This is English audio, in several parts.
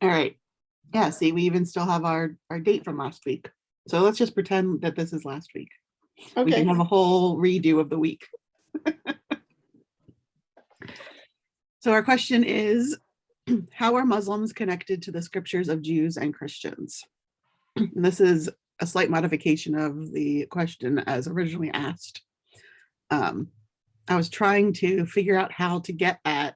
All right. Yeah, see, we even still have our date from last week. So let's just pretend that this is last week. We can Okay. have a whole redo of the week. So our question is, how are Muslims connected to the scriptures of Jews and Christians? And this is a slight modification of the question as originally asked. I was trying to figure out how to get at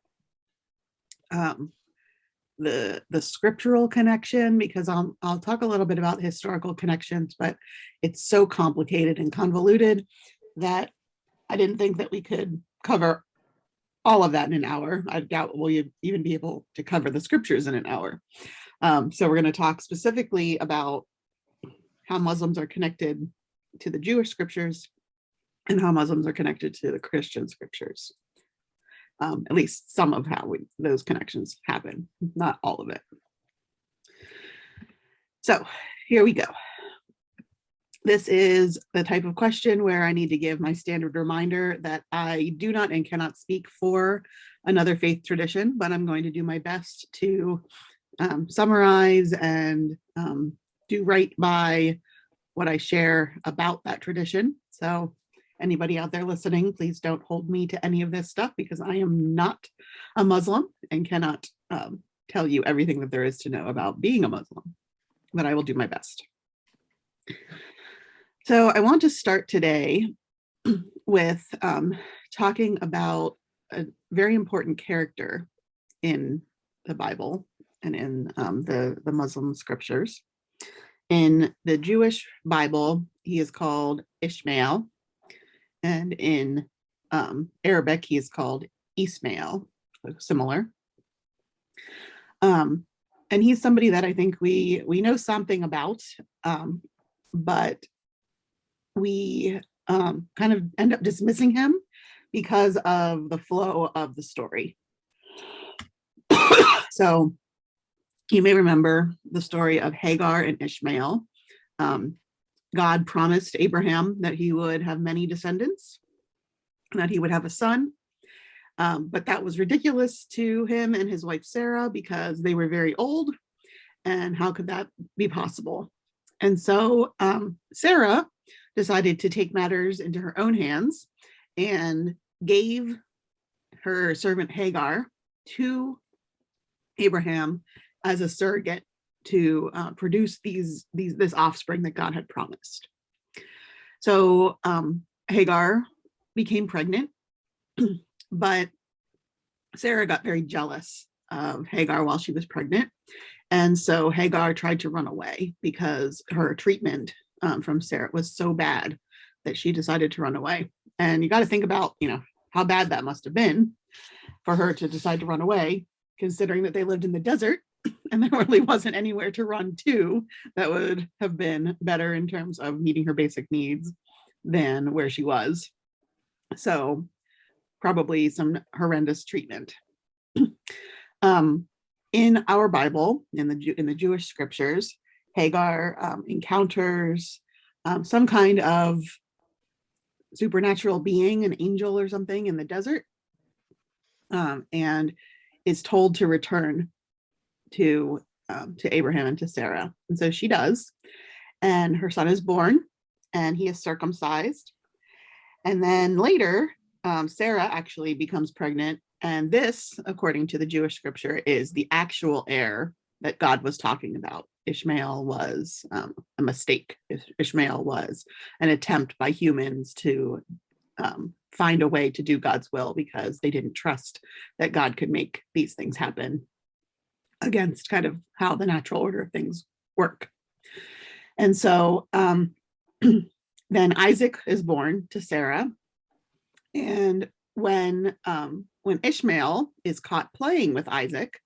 the scriptural connection, because I'll talk a little bit about historical connections, but it's so complicated and convoluted that I didn't think that we could cover all of that in an hour. I doubt we'll even be able to cover the scriptures in an hour. So we're going to talk specifically about how Muslims are connected to the Jewish scriptures and how Muslims are connected to the Christian scriptures. At least some of how those connections happen, not all of it. So here we go. This is the type of question where I need to give my standard reminder that I do not and cannot speak for another faith tradition, but I'm going to do my best to summarize and do right by what I share about that tradition. So anybody out there listening, please don't hold me to any of this stuff, because I am not a Muslim and cannot tell you everything that there is to know about being a Muslim, but I will do my best. So I want to start today with talking about a very important character in the Bible and in the Muslim scriptures. In the Jewish Bible, he is called Ishmael, and in Arabic, he is called Ismail, similar. And he's somebody that I think we know something about, but we kind of end up dismissing him because of the flow of the story. So you may remember the story of Hagar and Ishmael. God promised Abraham that he would have many descendants, that he would have a son. But that was ridiculous to him and his wife Sarah, because they were very old. And how could that be possible? And so Sarah decided to take matters into her own hands and gave her servant Hagar to Abraham as a surrogate to produce this offspring that God had promised. So Hagar became pregnant, but Sarah got very jealous of Hagar while she was pregnant. And so Hagar tried to run away because her treatment from Sarah was so bad that she decided to run away. And you got to think about, how bad that must have been for her to decide to run away, considering that they lived in the desert and there really wasn't anywhere to run to that would have been better in terms of meeting her basic needs than where she was. So probably some horrendous treatment. In our Bible, in the Jewish scriptures, Hagar encounters some kind of supernatural being, an angel or something, in the desert, and is told to return to Abraham and to Sarah. And so she does, and her son is born, and he is circumcised. And then later, Sarah actually becomes pregnant. And this, according to the Jewish scripture, is the actual heir that God was talking about. Ishmael was a mistake. Ishmael was an attempt by humans to find a way to do God's will, because they didn't trust that God could make these things happen against kind of how the natural order of things work. And so then Isaac is born to Sarah. And when Ishmael is caught playing with Isaac,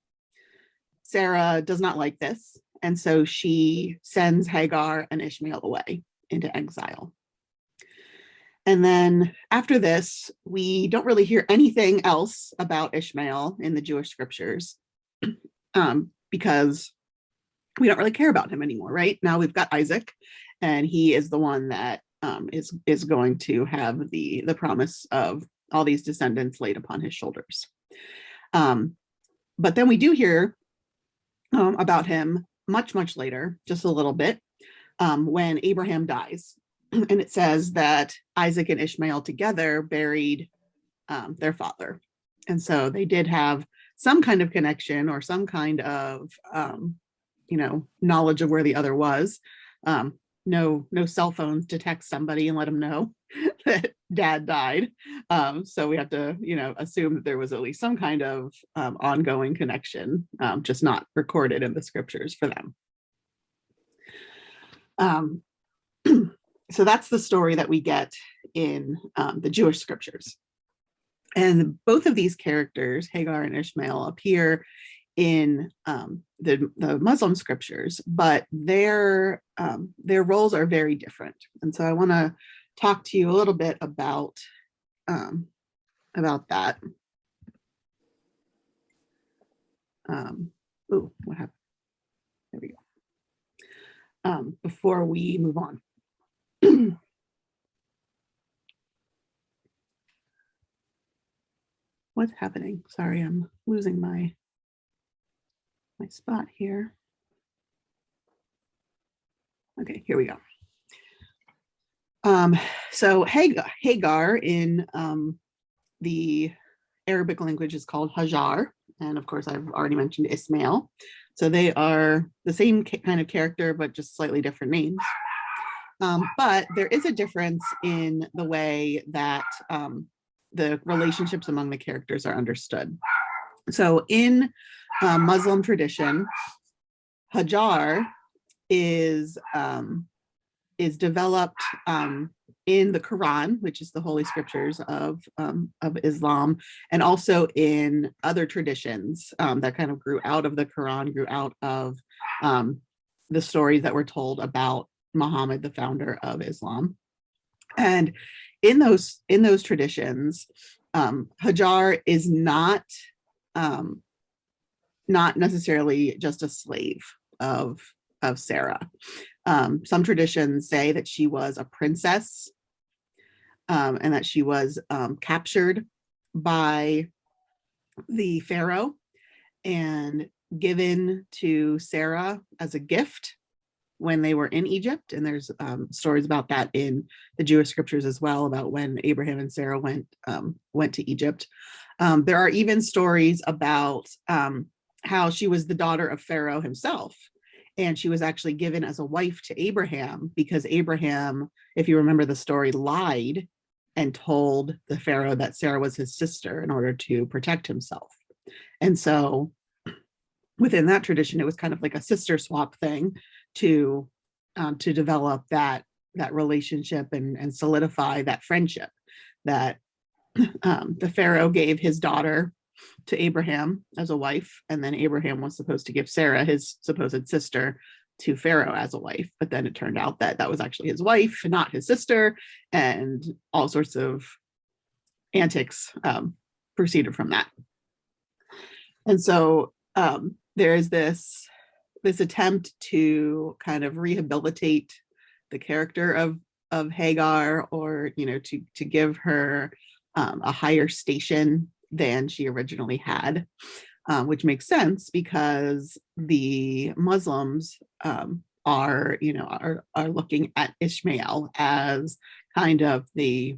Sarah does not like this. And so she sends Hagar and Ishmael away into exile. And then after this, we don't really hear anything else about Ishmael in the Jewish scriptures, because we don't really care about him anymore, right? Now we've got Isaac, and he is the one that is going to have the promise of all these descendants laid upon his shoulders. But then we do hear about him much later, just a little bit, when Abraham dies. And it says that Isaac and Ishmael together buried their father. And so they did have some kind of connection or some kind of, knowledge of where the other was. No cell phones to text somebody and let them know that dad died. So we have to, assume that there was at least some kind of ongoing connection, just not recorded in the scriptures for them. So that's the story that we get in the Jewish scriptures. And both of these characters, Hagar and Ishmael, appear in the Muslim scriptures, but their roles are very different. And so I want to talk to you a little bit about that. What happened? There we go. Before we move on. What's happening? Sorry, I'm losing my spot here. Okay, here we go. So Hagar in the Arabic language is called Hajar, and of course I've already mentioned Ismail. So they are the same kind of character, but just slightly different names. But there is a difference in the way that the relationships among the characters are understood. So in Muslim tradition, Hajar is developed in the Quran, which is the holy scriptures of Islam, and also in other traditions that kind of grew out of the Quran, grew out of the stories that were told about Muhammad, the founder of Islam. And in those traditions, Hajar is not necessarily just a slave of Sarah. Some traditions say that she was a princess, and that she was captured by the Pharaoh and given to Sarah as a gift when they were in Egypt. And there's stories about that in the Jewish scriptures as well, about when Abraham and Sarah went to Egypt. There are even stories about how she was the daughter of Pharaoh himself. And she was actually given as a wife to Abraham because Abraham, if you remember the story, lied and told the Pharaoh that Sarah was his sister in order to protect himself. And so within that tradition, it was kind of like a sister swap thing to develop that relationship and solidify that friendship, that the Pharaoh gave his daughter to Abraham as a wife, and then Abraham was supposed to give Sarah, his supposed sister, to Pharaoh as a wife. But then it turned out that was actually his wife, not his sister, and all sorts of antics proceeded from that. And so there is this attempt to kind of rehabilitate the character of Hagar, or to give her a higher station than she originally had, which makes sense because the Muslims are looking at Ishmael as kind of the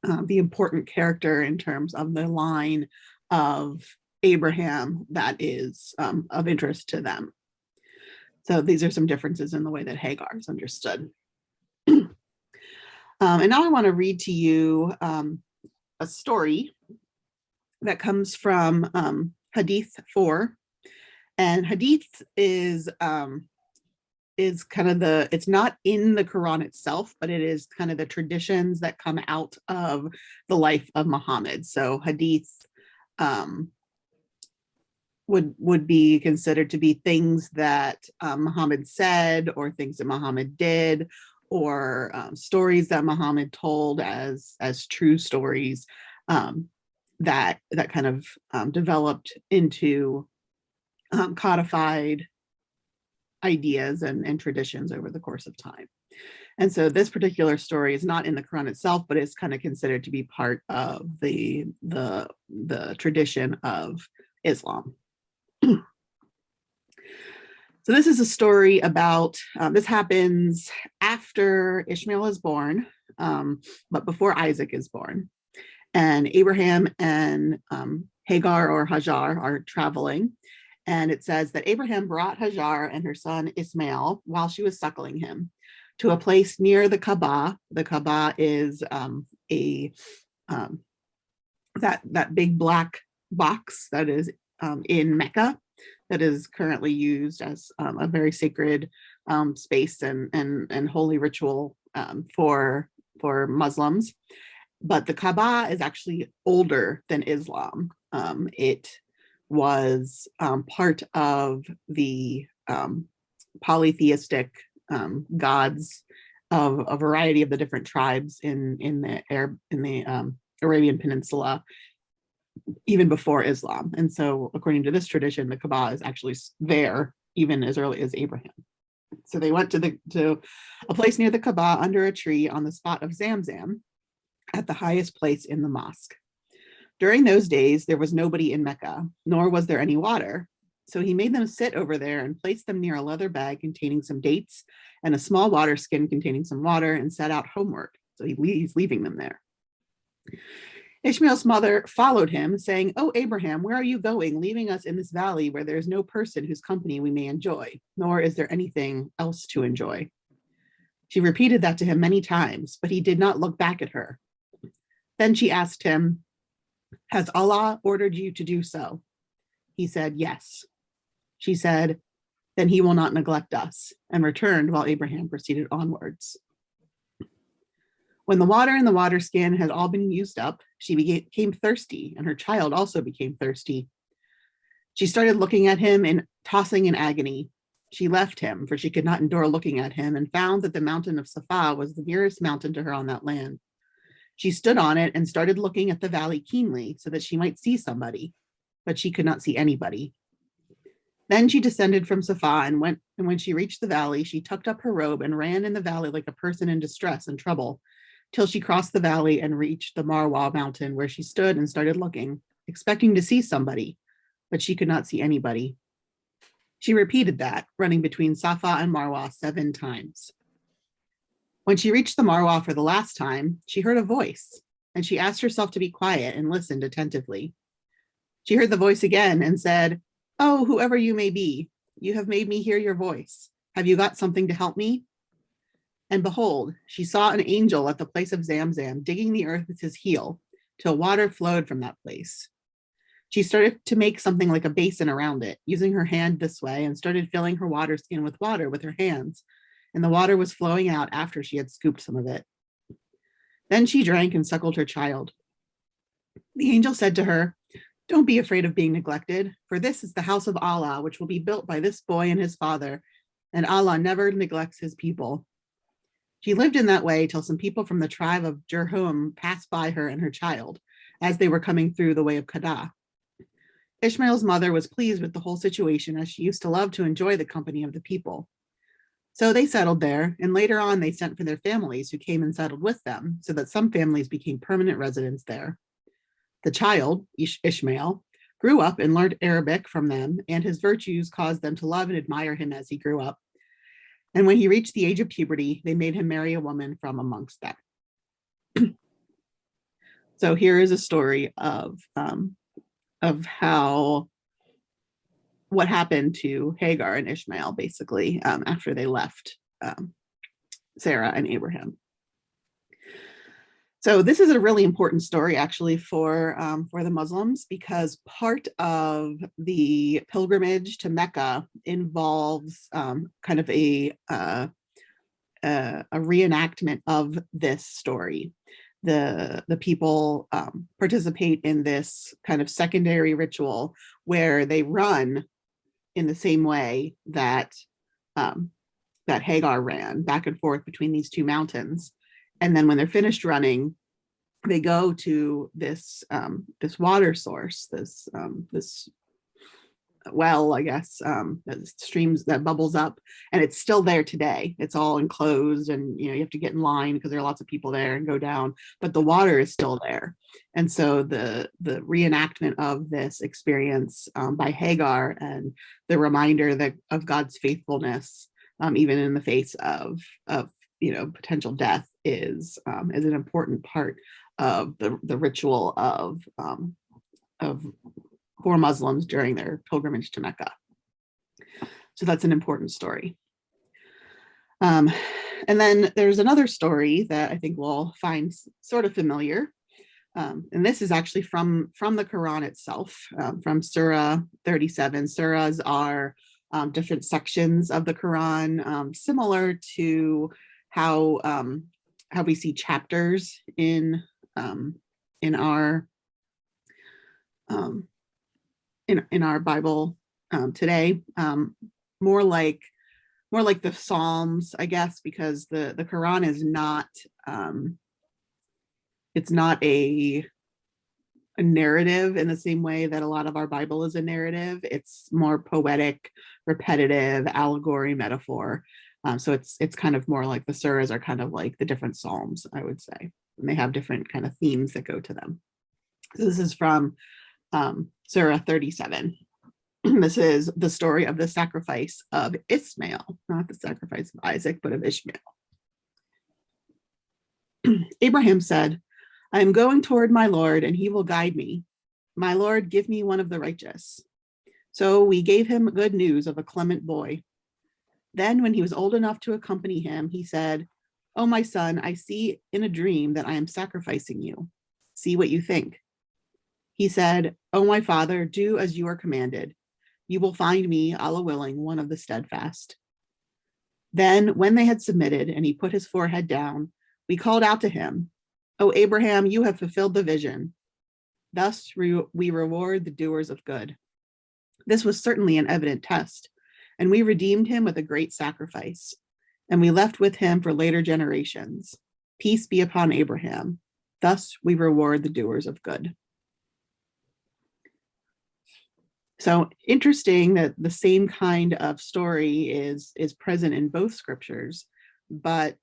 important character in terms of the line of Abraham that is of interest to them. So these are some differences in the way that Hagar is understood. And now I want to read to you a story that comes from Hadith 4. And Hadith is kind of it's not in the Quran itself, but it is kind of the traditions that come out of the life of Muhammad. So Hadith would be considered to be things that Muhammad said, or things that Muhammad did, or stories that Muhammad told as true stories that kind of developed into codified ideas and traditions over the course of time. And so this particular story is not in the Quran itself, but it's kind of considered to be part of the tradition of Islam. So this is a story about, this happens after Ishmael is born, but before Isaac is born. And Abraham and Hagar or Hajar are traveling. And it says that Abraham brought Hajar and her son Ismail while she was suckling him to a place near the Kaaba. The Kaaba is a that big black box that is in Mecca, that is currently used as a very sacred space and holy ritual for Muslims. But the Kaaba is actually older than Islam. It was part of the polytheistic gods of a variety of the different tribes in the Arabian Peninsula, even before Islam. And so, according to this tradition, the Kaaba is actually there even as early as Abraham. So they went to a place near the Kaaba under a tree on the spot of Zamzam, at the highest place in the mosque. During those days, there was nobody in Mecca, nor was there any water. So he made them sit over there and placed them near a leather bag containing some dates and a small water skin containing some water, and set out homeward. So he's leaving them there. Ishmael's mother followed him, saying, "Oh, Abraham, where are you going, leaving us in this valley where there is no person whose company we may enjoy, nor is there anything else to enjoy?" She repeated that to him many times, but he did not look back at her. Then she asked him, "Has Allah ordered you to do so?" He said, "Yes." She said, "Then he will not neglect us," and returned while Abraham proceeded onwards. When the water in the water skin had all been used up, she became thirsty, and her child also became thirsty. She started looking at him and tossing in agony. She left him, for she could not endure looking at him, and found that the mountain of Safa was the nearest mountain to her on that land. She stood on it and started looking at the valley keenly so that she might see somebody, but she could not see anybody. Then she descended from Safa and when she reached the valley, she tucked up her robe and ran in the valley like a person in distress and trouble, till she crossed the valley and reached the Marwa mountain, where she stood and started looking, expecting to see somebody, but she could not see anybody. She repeated that, running between Safa and Marwa 7 times. When she reached the Marwa for the last time, she heard a voice, and she asked herself to be quiet and listened attentively. She heard the voice again and said, "Oh, whoever you may be, you have made me hear your voice. Have you got something to help me?" And behold, she saw an angel at the place of Zamzam digging the earth with his heel till water flowed from that place. She started to make something like a basin around it, using her hand this way, and started filling her water skin with water with her hands, and the water was flowing out after she had scooped some of it. Then she drank and suckled her child. The angel said to her, "Don't be afraid of being neglected, for this is the house of Allah, which will be built by this boy and his father, and Allah never neglects his people." She lived in that way till some people from the tribe of Jurhum passed by her and her child as they were coming through the way of Kada. Ishmael's mother was pleased with the whole situation, as she used to love to enjoy the company of the people. So they settled there, and later on they sent for their families, who came and settled with them, so that some families became permanent residents there. The child, Ishmael, grew up and learned Arabic from them, and his virtues caused them to love and admire him as he grew up. And when he reached the age of puberty, they made him marry a woman from amongst them. So here is a story of how, what happened to Hagar and Ishmael, basically, after they left Sarah and Abraham. So this is a really important story, actually, for the Muslims, because part of the pilgrimage to Mecca involves kind of a reenactment of this story. The people participate in this kind of secondary ritual where they run in the same way that that Hagar ran back and forth between these two mountains. And then when they're finished running, they go to this this water source, this well, I guess, that streams, that bubbles up, and it's still there today. It's all enclosed, and you have to get in line because there are lots of people there and go down, but the water is still there. And so the reenactment of this experience by Hagar, and the reminder that of God's faithfulness, even in the face of potential death, is an important part of the ritual of for Muslims during their pilgrimage to Mecca. So that's an important story. And then there's another story that I think we'll find sort of familiar. And this is actually from the Quran itself, from Surah 37. Surahs are different sections of the Quran, similar to how we see chapters in our in our Bible today, more like the Psalms, I guess, because the Quran is not it's not a narrative in the same way that a lot of our Bible is a narrative. It's more poetic, repetitive, allegory, metaphor. So it's kind of more like the surahs are kind of like the different Psalms, I would say, and they have different kind of themes that go to them. So this is from Surah 37. This is the story of the sacrifice of Ismail, not the sacrifice of Isaac, but of Ishmael. Abraham said, I am going toward my Lord, and he will guide me. My Lord, give me one of the righteous. So we gave him good news of a clement boy. Then, when he was old enough to accompany him, he said, Oh, my son, I see in a dream that I am sacrificing you. See what you think. He said, Oh, my father, do as you are commanded. You will find me, Allah willing, one of the steadfast. Then, when they had submitted and he put his forehead down, we called out to him, O Abraham, you have fulfilled the vision. Thus we reward the doers of good. This was certainly an evident test, and we redeemed him with a great sacrifice, and we left with him for later generations. Peace be upon Abraham. Thus we reward the doers of good. So interesting that the same kind of story is present in both scriptures, but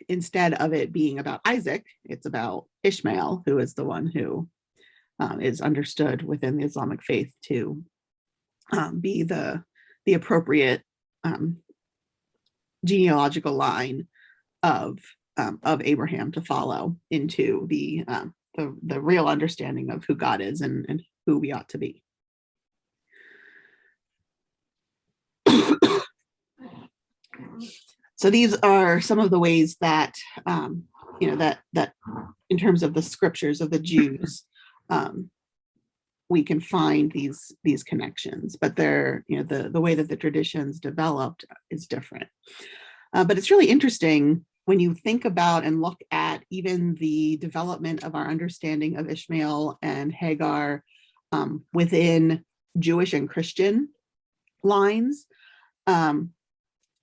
instead of it being about Isaac, it's about Ishmael, who is the one who is understood within the Islamic faith to be the appropriate genealogical line of Abraham to follow into the real understanding of who God is and who we ought to be. So these are some of the ways that that in terms of the scriptures of the Jews, we can find these connections, but they're the way that the traditions developed is different. But it's really interesting when you think about and look at even the development of our understanding of Ishmael and Hagar within Jewish and Christian lines.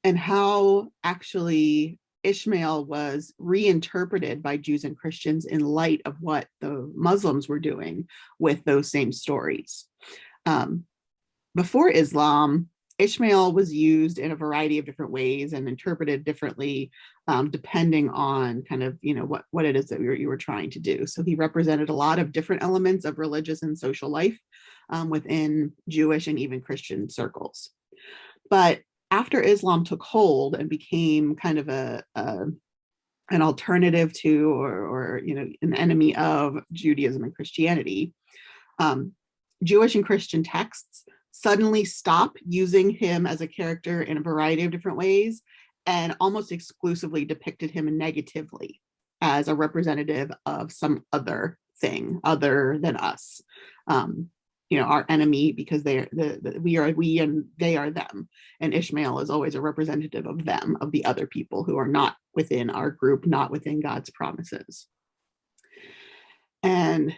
And how actually Ishmael was reinterpreted by Jews and Christians in light of what the Muslims were doing with those same stories. Before Islam, Ishmael was used in a variety of different ways and interpreted differently, depending on kind of what it is that you were trying to do. So he represented a lot of different elements of religious and social life within Jewish and even Christian circles. But after Islam took hold and became kind of an alternative to or an enemy of Judaism and Christianity, Jewish and Christian texts suddenly stop using him as a character in a variety of different ways and almost exclusively depicted him negatively as a representative of some other thing other than us. Our enemy, because we are we and they are them. And Ishmael is always a representative of them, of the other people who are not within our group, not within God's promises. And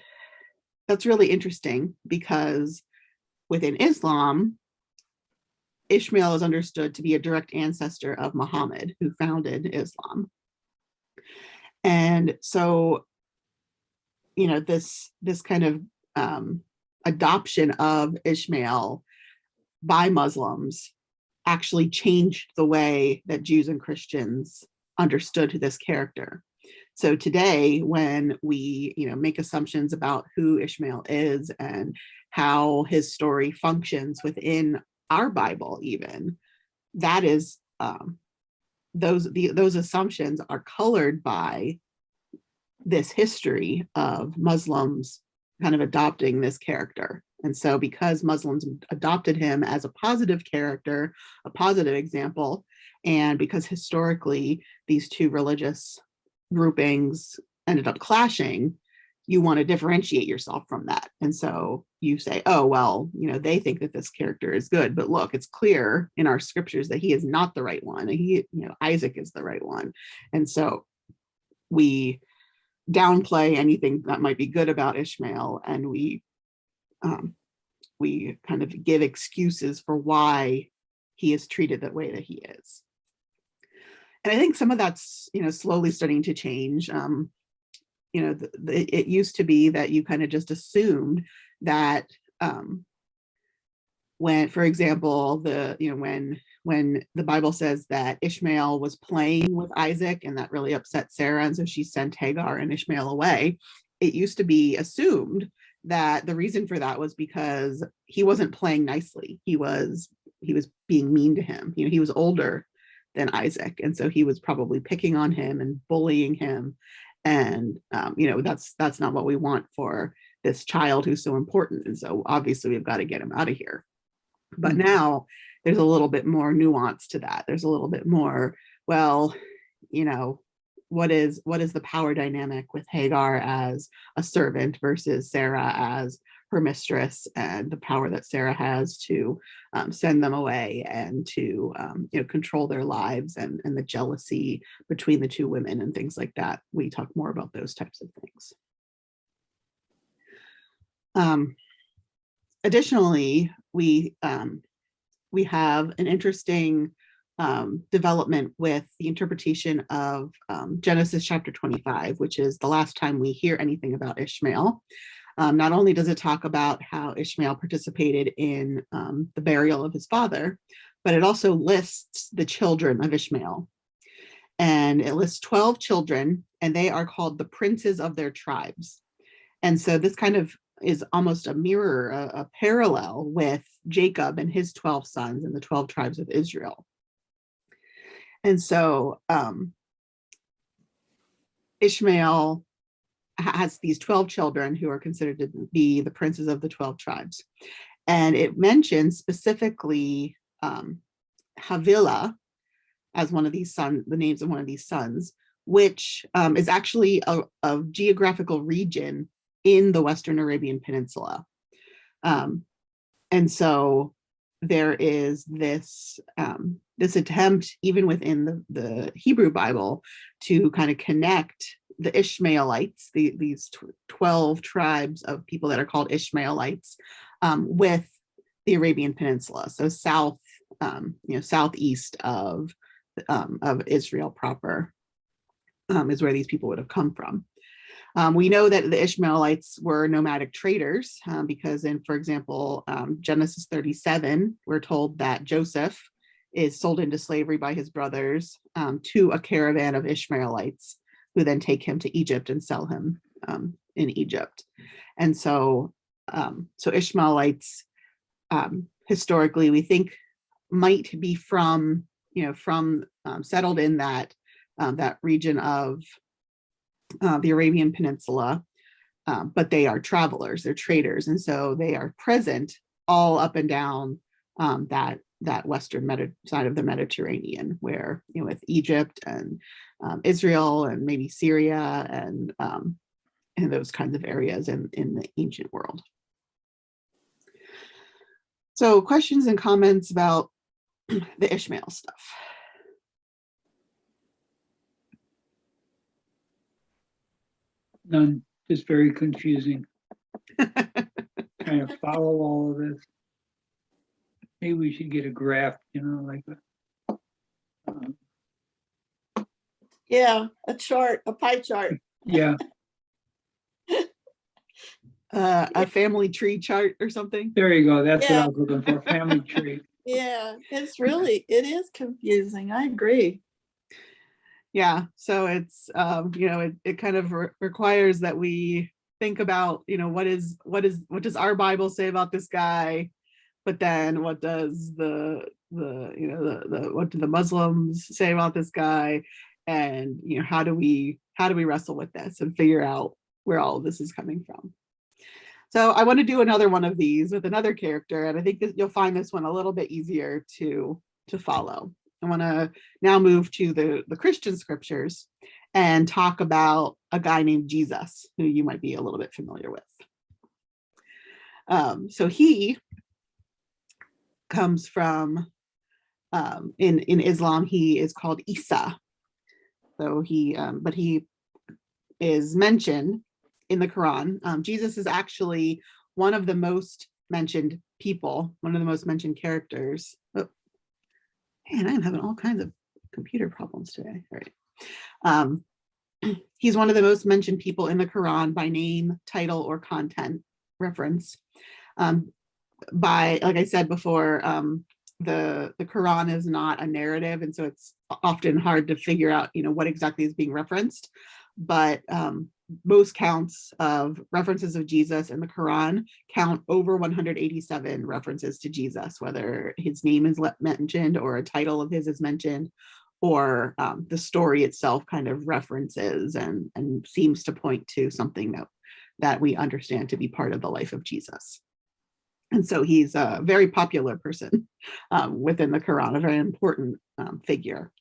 that's really interesting because within Islam, Ishmael is understood to be a direct ancestor of Muhammad, who founded Islam. And so, this kind of adoption of Ishmael by Muslims actually changed the way that Jews and Christians understood this character. So today, when we, make assumptions about who Ishmael is and how his story functions within our Bible, even, that is those assumptions are colored by this history of Muslims kind of adopting this character. And so because Muslims adopted him as a positive character, a positive example, and because historically these two religious groupings ended up clashing, you want to differentiate yourself from that. And so you say, oh, well, they think that this character is good, but look, it's clear in our scriptures that he is not the right one. Isaac is the right one. And so we downplay anything that might be good about Ishmael, and we kind of give excuses for why he is treated that way that he is. And I think some of that's slowly starting to change. It used to be that you kind of just assumed that when, for example, when the Bible says that Ishmael was playing with Isaac and that really upset Sarah, and so she sent Hagar and Ishmael away, it used to be assumed that the reason for that was because he wasn't playing nicely. He was being mean to him. He was older than Isaac, and so he was probably picking on him and bullying him. And that's not what we want for this child who's so important. And so obviously we've got to get him out of here. But now there's a little bit more nuance to that. There's a little bit more, well, what is the power dynamic with Hagar as a servant versus Sarah as her mistress, and the power that Sarah has to send them away and to control their lives, and the jealousy between the two women and things like that. We talk more about those types of things. Additionally, we have an interesting development with the interpretation of Genesis chapter 25, which is the last time we hear anything about Ishmael. Not only does it talk about how Ishmael participated in the burial of his father, but it also lists the children of Ishmael. And it lists 12 children, and they are called the princes of their tribes. And so this kind of is almost a mirror, a parallel with Jacob and his 12 sons and the 12 tribes of Israel. And so Ishmael has these 12 children who are considered to be the princes of the 12 tribes. And it mentions specifically Havilah as one of these sons, the names of one of these sons, which is actually a geographical region in the Western Arabian Peninsula. And so there is this attempt, even within the Hebrew Bible, to kind of connect the Ishmaelites, these 12 tribes of people that are called Ishmaelites, with the Arabian Peninsula. So southeast of Israel proper is where these people would have come from. We know that the Ishmaelites were nomadic traders because for example, Genesis 37, we're told that Joseph is sold into slavery by his brothers to a caravan of Ishmaelites who then take him to Egypt and sell him in Egypt. And so Ishmaelites historically, we think, might be from settled in that region of the Arabian Peninsula, but they are travelers, they're traders, and so they are present all up and down that western side of the Mediterranean, where with Egypt and Israel and maybe Syria and those kinds of areas in the ancient world. So questions and comments about the Ishmael stuff. None, just very confusing. Trying to follow all of this. Maybe we should get a graph, like yeah, a chart, a pie chart. Yeah. a family tree chart or something. There you go. That's what I Yeah. was looking for. Family tree. Yeah, it is confusing. I agree. Yeah, so it's it kind of requires that we think about, what does our Bible say about this guy, but then what does the what do the Muslims say about this guy, and how do we wrestle with this and figure out where all of this is coming from. So I want to do another one of these with another character, and I think you'll find this one a little bit easier to follow. I want to now move to the Christian scriptures and talk about a guy named Jesus, who you might be a little bit familiar with. So he comes from, in Islam, he is called Isa. So but he is mentioned in the Quran. Jesus is actually one of the most mentioned people, one of the most mentioned characters. Oh, man, I'm having all kinds of computer problems today. All right. He's one of the most mentioned people in the Quran by name, title, or content reference. Like I said before, the Quran is not a narrative, and so it's often hard to figure out, what exactly is being referenced. But most counts of references of Jesus in the Quran count over 187 references to Jesus, whether his name is mentioned or a title of his is mentioned, or the story itself kind of references and seems to point to something that we understand to be part of the life of Jesus. And so he's a very popular person within the Quran, a very important figure.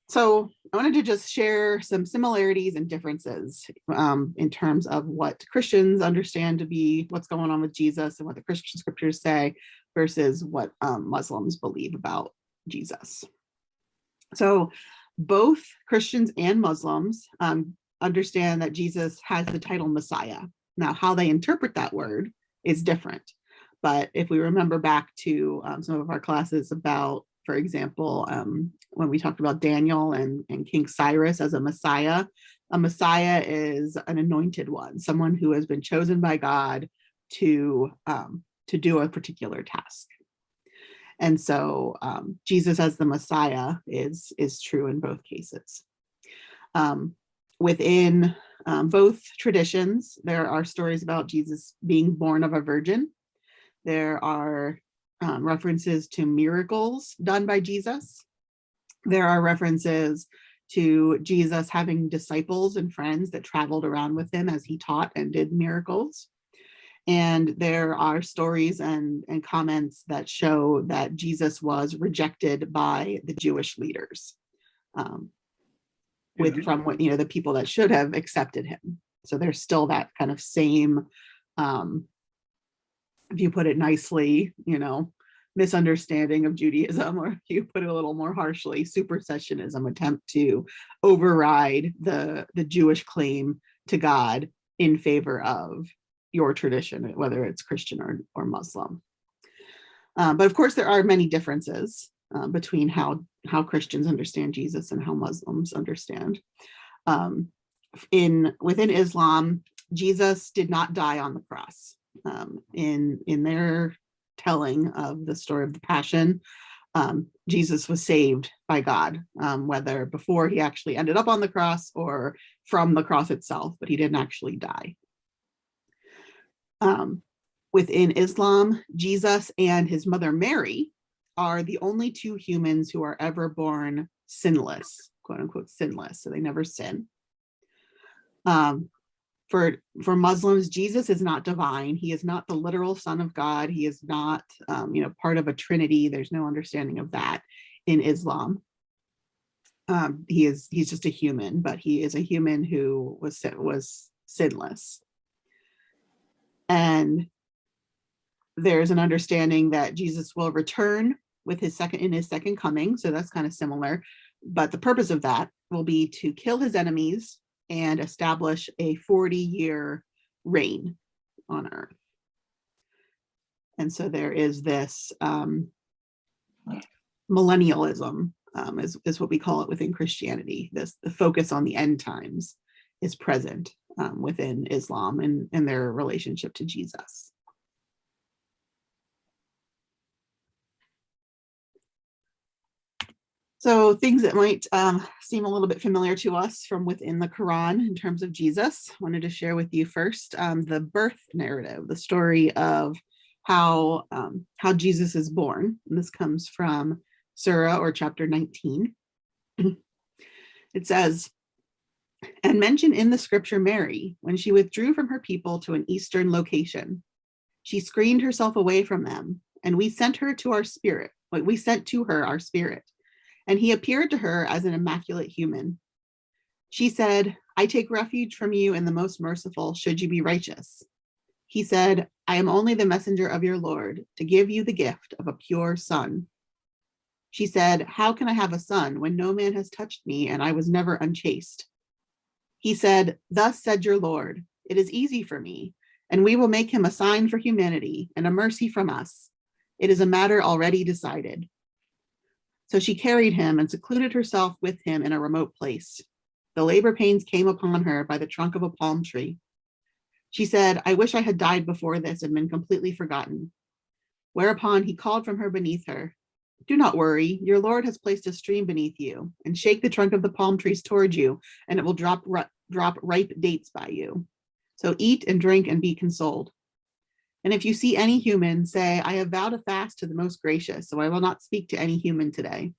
So I wanted to just share some similarities and differences in terms of what Christians understand to be what's going on with Jesus and what the Christian scriptures say versus what Muslims believe about Jesus. So both Christians and Muslims understand that Jesus has the title Messiah. Now, how they interpret that word is different. But if we remember back to some of our classes about, for example, when we talked about Daniel and King Cyrus as a Messiah is an anointed one, someone who has been chosen by God to do a particular task. And so Jesus as the Messiah is true in both cases. Within both traditions, there are stories about Jesus being born of a virgin. There are references to miracles done by Jesus. There are references to Jesus having disciples and friends that traveled around with him as he taught and did miracles. And there are stories and comments that show that Jesus was rejected by the Jewish leaders, from the people that should have accepted him. So there's still that kind of same, if you put it nicely, misunderstanding of Judaism, or if you put it a little more harshly, supersessionism, attempt to override the Jewish claim to God in favor of your tradition, whether it's Christian or Muslim. But of course, there are many differences between how Christians understand Jesus and how Muslims understand. Within Islam, Jesus did not die on the cross. In their telling of the story of the Passion, Jesus was saved by God, whether before he actually ended up on the cross or from the cross itself, but he didn't actually die. Within Islam, Jesus and his mother Mary are the only two humans who are ever born sinless, quote unquote sinless, so they never sin. For Muslims, Jesus is not divine. He is not the literal Son of God. He is not, part of a Trinity. There's no understanding of that in Islam. He's just a human, but he is a human who was sinless. And there's an understanding that Jesus will return in his second coming. So that's kind of similar. But the purpose of that will be to kill his enemies and establish a 40-year reign on earth. And so there is this millennialism, is what we call it within Christianity, the focus on the end times is present within Islam and their relationship to Jesus. So things that might seem a little bit familiar to us from within the Quran in terms of Jesus, I wanted to share with you first the birth narrative, the story of how Jesus is born. And this comes from Surah or chapter 19. It says, "And mention in the scripture Mary, when she withdrew from her people to an eastern location. She screened herself away from them, and we sent her to our spirit. We sent to her our spirit. And he appeared to her as an immaculate human. She said, I take refuge from you in the most merciful, should you be righteous. He said, I am only the messenger of your Lord to give you the gift of a pure son. She said, how can I have a son when no man has touched me and I was never unchaste? He said, thus said your Lord, it is easy for me, and we will make him a sign for humanity and a mercy from us. It is a matter already decided. So she carried him and secluded herself with him in a remote place. The labor pains came upon her by the trunk of a palm tree. She said, I wish I had died before this and been completely forgotten. Whereupon he called from her beneath her, do not worry, your Lord has placed a stream beneath you, and shake the trunk of the palm trees toward you, and it will drop ripe dates by you. So eat and drink and be consoled. And if you see any human, say, I have vowed a fast to the most gracious, so I will not speak to any human today.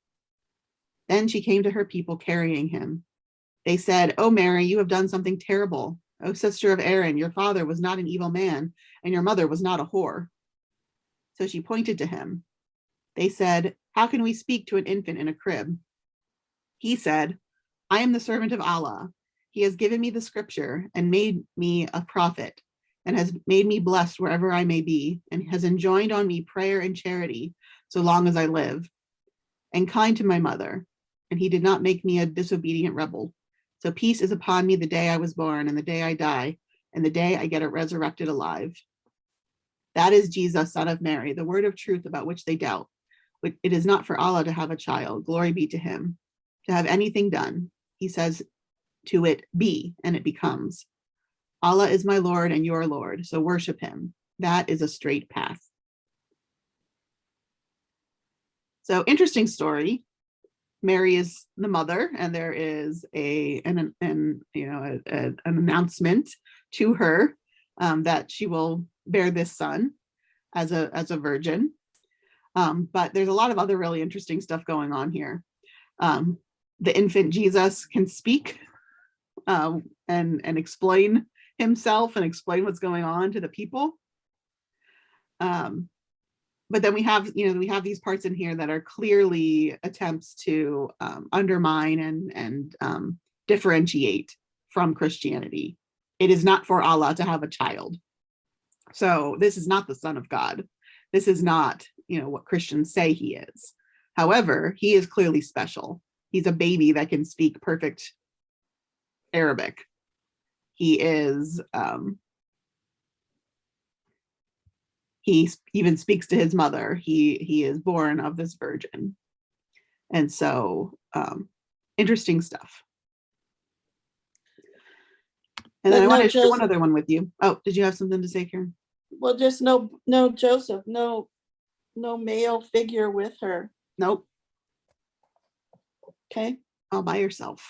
Then she came to her people carrying him. They said, O Mary, you have done something terrible. O sister of Aaron, your father was not an evil man, and your mother was not a whore. So she pointed to him. They said, how can we speak to an infant in a crib? He said, I am the servant of Allah. He has given me the scripture and made me a prophet, and has made me blessed wherever I may be, and has enjoined on me prayer and charity so long as I live, and kind to my mother, and he did not make me a disobedient rebel. So peace is upon me the day I was born, and the day I die, and the day I get resurrected alive. That is Jesus, son of Mary, the word of truth about which they doubt. It is not for Allah to have a child, glory be to him, to have anything done. He says to it, be, and it becomes. Allah is my Lord and your Lord, so worship him. That is a straight path. So interesting story. Mary is the mother, and there is an announcement to her that she will bear this son as a virgin. But there's a lot of other really interesting stuff going on here. The infant Jesus can speak and explain himself and explain what's going on to the people. But then we have these parts in here that are clearly attempts to undermine and differentiate from Christianity. It is not for Allah to have a child. So this is not the Son of God. This is not, what Christians say he is. However, he is clearly special. He's a baby that can speak perfect Arabic. He is, he even speaks to his mother. He is born of this virgin. And so, interesting stuff. And then I want to share one other one with you. Oh, did you have something to say, Karen? Well, just no Joseph, no male figure with her. Nope. Okay. All by yourself.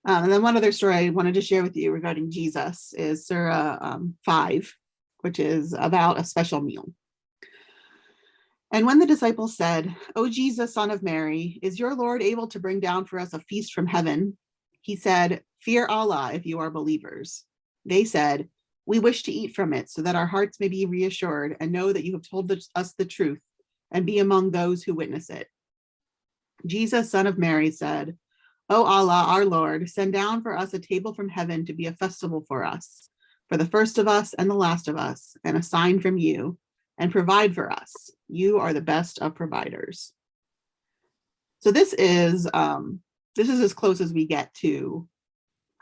And then one other story I wanted to share with you regarding Jesus is Surah 5, which is about a special meal. And when the disciples said, O Jesus, son of Mary, is your Lord able to bring down for us a feast from heaven? He said, fear Allah if you are believers. They said, we wish to eat from it so that our hearts may be reassured and know that you have told us the truth and be among those who witness it. Jesus, son of Mary, said, O Allah, our Lord, send down for us a table from heaven to be a festival for us, for the first of us and the last of us, and a sign from you, and provide for us. You are the best of providers. So this is as close as we get to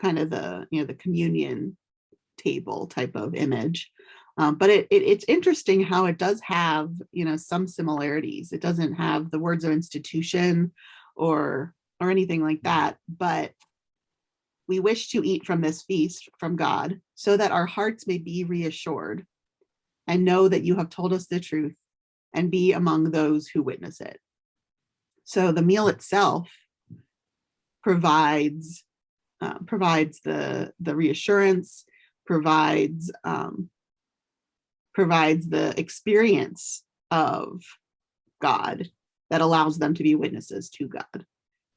kind of the communion table type of image. But it's interesting how it does have, some similarities. It doesn't have the words of institution or anything like that, but we wish to eat from this feast from God so that our hearts may be reassured and know that you have told us the truth and be among those who witness it. So the meal itself provides the reassurance, provides the experience of God that allows them to be witnesses to God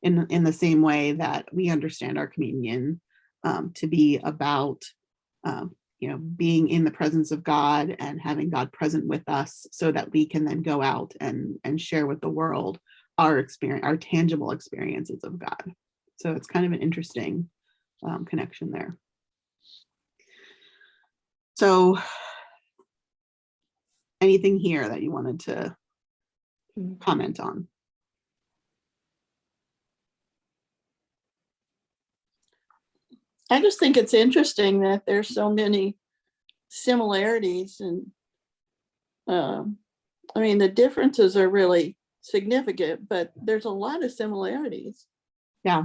in the same way that we understand our communion to be about being in the presence of God and having God present with us so that we can then go out and share with the world our experience, our tangible experiences of God. So it's kind of an interesting connection there. So anything here that you wanted to comment on? I just think it's interesting that there's so many similarities, and I mean, the differences are really significant, but there's a lot of similarities. Yeah.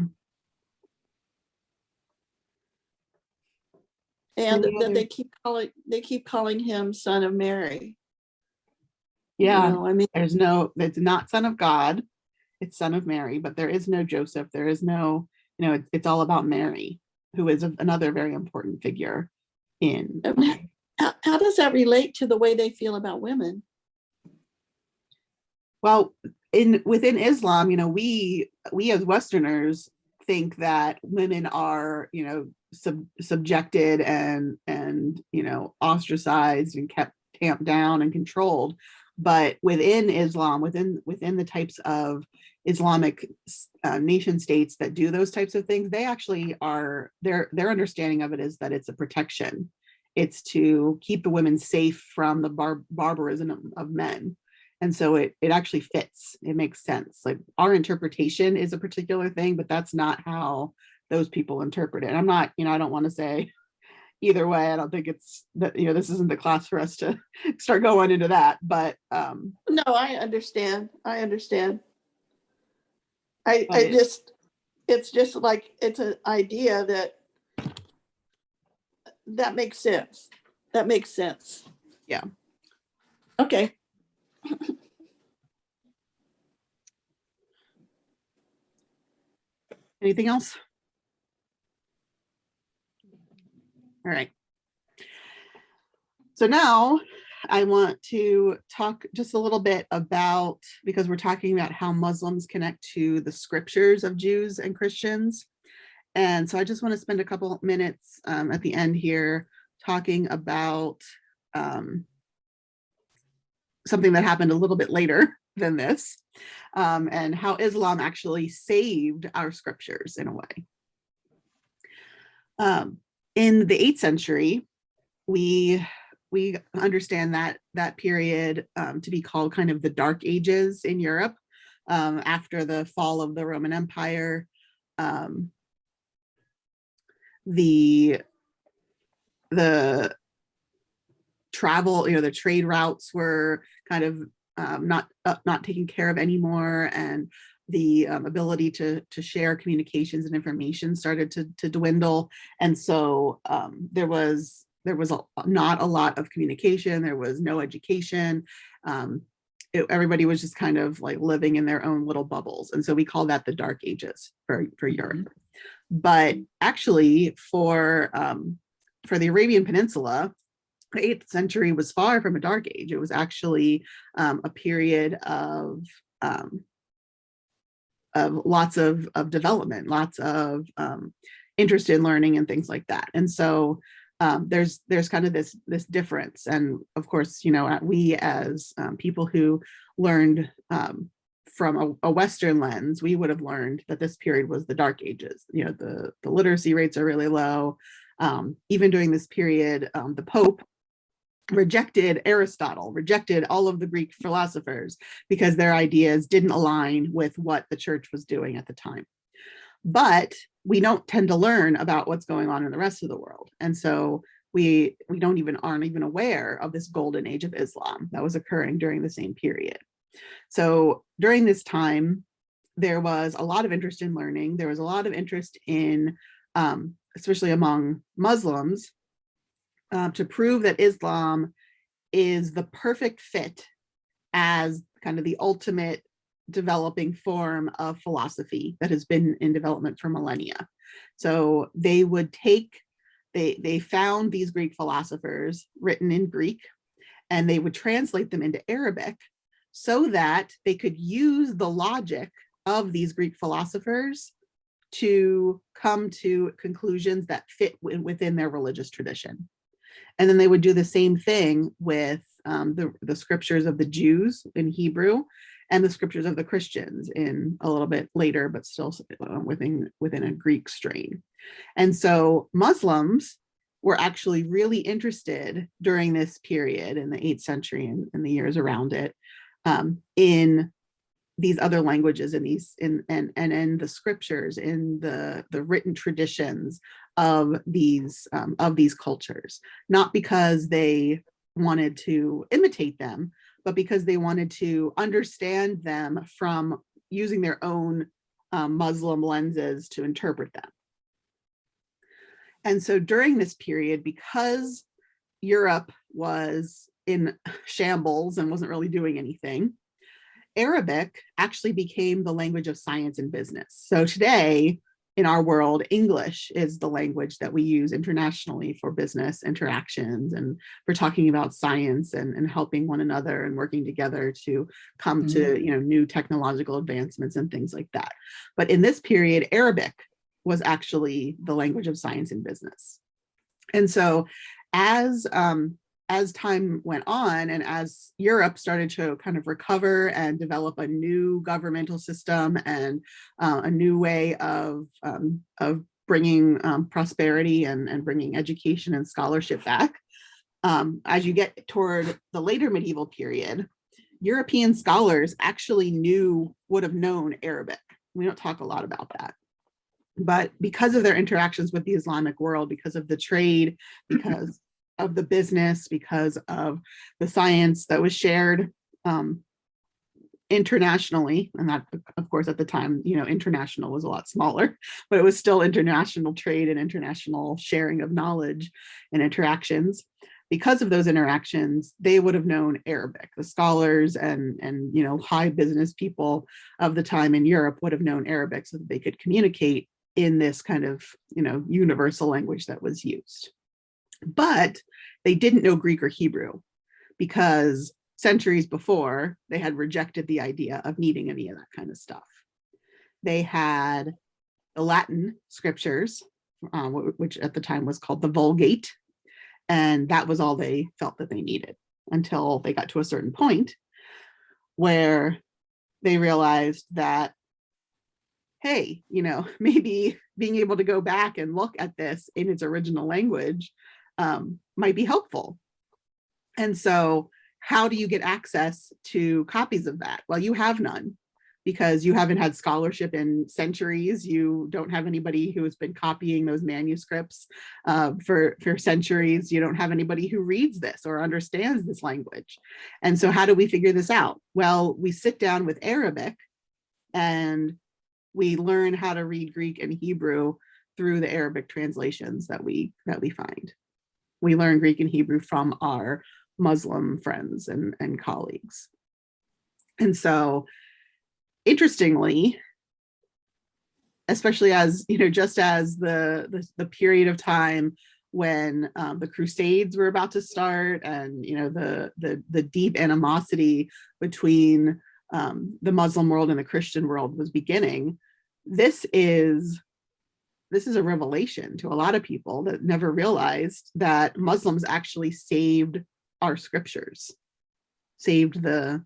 And Any that other- they keep calling him Son of Mary. Yeah, You know, I mean, it's not Son of God, it's Son of Mary, but there is no Joseph, there is no, it's all about Mary, who is another very important figure in. how does that relate to the way they feel about women? Well, within Islam, we as Westerners think that women are, subjected and ostracized and kept tamped down and controlled. But within Islam, within the types of Islamic nation states that do those types of things, they actually are, their understanding of it is that it's a protection. It's to keep the women safe from the barbarism of men. And so it actually fits. It makes sense. Like our interpretation is a particular thing, but that's not how those people interpret it. I'm not, I don't want to say either way. I don't think it's that, this isn't the class for us to start going into that, but No, I understand. It's just like, it's an idea that makes sense. Yeah. Okay. Anything else? All right. So now I want to talk just a little bit about, because we're talking about how Muslims connect to the scriptures of Jews and Christians. And so I just want to spend a couple minutes at the end here talking about something that happened a little bit later than this, and how Islam actually saved our scriptures in a way. In the 8th century, we understand that period to be called kind of the Dark Ages in Europe, after the fall of the Roman Empire. The travel, the trade routes were kind of not taken care of anymore, and the ability to share communications and information started to dwindle. And so there was not a lot of communication. There was no education. Everybody was just kind of like living in their own little bubbles. And so we call that the Dark Ages for Europe. But actually for the Arabian Peninsula, the 8th century was far from a dark age. It was actually a period of lots of development, lots of interest in learning and things like that. And so there's kind of this difference. And of course, we as people who learned from a Western lens, we would have learned that this period was the Dark Ages. The literacy rates are really low. Even during this period, the Pope rejected Aristotle, rejected all of the Greek philosophers because their ideas didn't align with what the church was doing at the time. But we don't tend to learn about what's going on in the rest of the world. And so we aren't even aware of this golden age of Islam that was occurring during the same period. So during this time, there was a lot of interest in learning. There was a lot of interest in especially among Muslims, to prove that Islam is the perfect fit as kind of the ultimate developing form of philosophy that has been in development for millennia. So they would take, they found these Greek philosophers written in Greek, and they would translate them into Arabic so that they could use the logic of these Greek philosophers to come to conclusions that fit within their religious tradition. And then they would do the same thing with the scriptures of the Jews in Hebrew and the scriptures of the Christians in a little bit later, but still within a Greek strain. And so Muslims were actually really interested during this period in the 8th century and the years around it, in these other languages, in these in the scriptures, in the written traditions of these cultures, not because they wanted to imitate them, but because they wanted to understand them from using their own Muslim lenses to interpret them. And so during this period, because Europe was in shambles and wasn't really doing anything, Arabic actually became the language of science and business. So today, in our world, English is the language that we use internationally for business interactions and for talking about science and helping one another and working together to come to new technological advancements and things like that. But in this period, Arabic was actually the language of science and business. And so as time went on and as Europe started to kind of recover and develop a new governmental system and a new way of bringing prosperity and bringing education and scholarship back, as you get toward the later medieval period, European scholars actually would have known Arabic. We don't talk a lot about that. But because of their interactions with the Islamic world, because of the trade, because of the business, because of the science that was shared internationally, and that, of course, at the time, international was a lot smaller, but it was still international trade and international sharing of knowledge and interactions. Because of those interactions, they would have known Arabic. The scholars and high business people of the time in Europe would have known Arabic so that they could communicate in this kind of universal language that was used. But they didn't know Greek or Hebrew because centuries before they had rejected the idea of needing any of that kind of stuff. They had the Latin scriptures, which at the time was called the Vulgate, and that was all they felt that they needed until they got to a certain point where they realized that, hey, maybe being able to go back and look at this in its original language might be helpful. And so how do you get access to copies of that? Well, you have none because you haven't had scholarship in centuries. You don't have anybody who has been copying those manuscripts for centuries. You don't have anybody who reads this or understands this language. And so how do we figure this out? Well, we sit down with Arabic and we learn how to read Greek and Hebrew through the Arabic translations that we find. We learn Greek and Hebrew from our Muslim friends and colleagues. And so, interestingly, especially as, just as the period of time when the Crusades were about to start and, the deep animosity between the Muslim world and the Christian world was beginning, this is a revelation to a lot of people that never realized that Muslims actually saved our scriptures, saved the